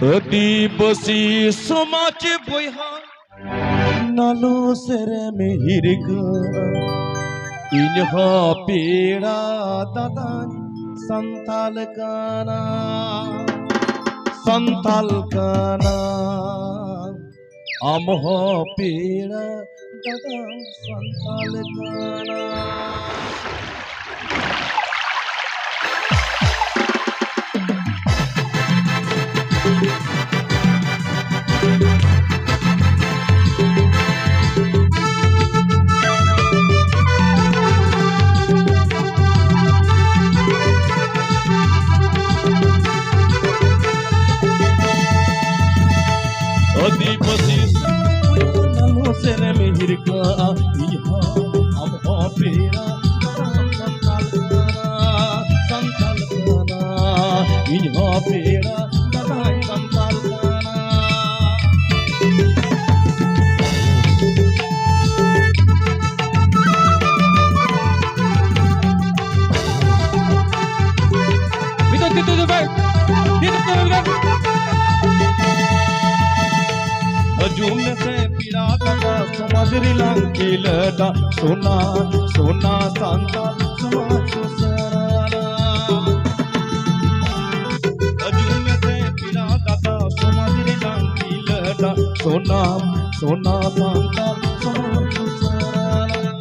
Adiposi Samaj boyha nalu sere mehirga inha pera dadan santal kana amha pera dadan santal kana Adiposi nalu sere mehirga iha amha pera santal kana iha pera dadan santal kana Jum se pira kata samajri langkilata sona sona santa samaj susarana Jum se pira kata samajri langkilata sona sona santa samaj susarana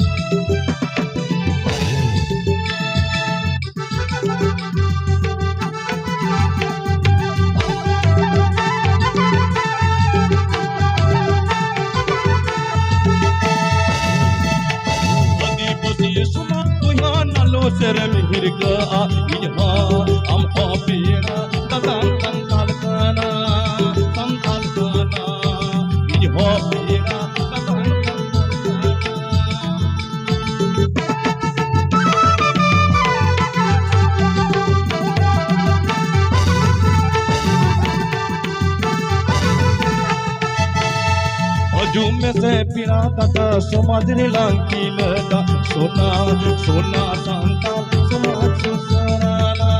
sere mehirga iha amha pera dadan santal kana iha pera dadan Jum se pira kata samajri langkilata sona sona santa samaj susarana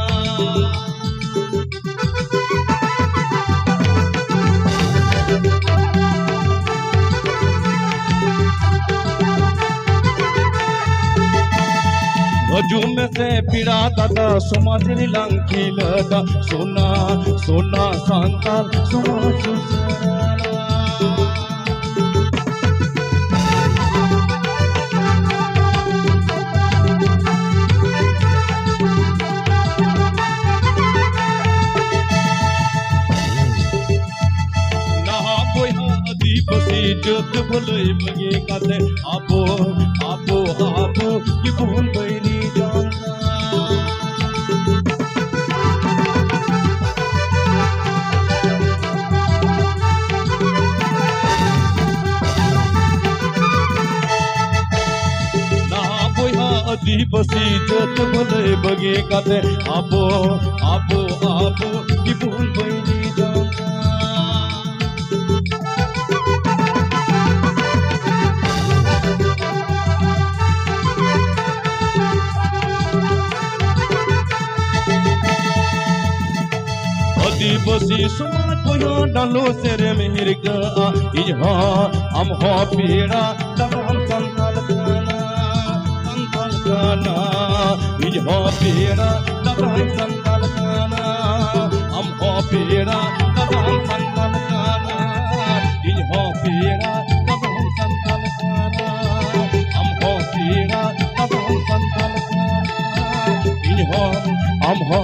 Jum se pira kata samajri langkilata sona sona santa samaj susarana Adiposi jod bholoi bage kate abo ki bhul baini janga na boya adiposi jod bholoi bage kate abo ki bhul baini janga Adiposi samaj boyha nalu sere mehirga iha amha pera dadan santal kana iha pera dadan santal kana amha pera dadan santal kana iha pera dadan santal kana amha pera dadan santal kana iha amha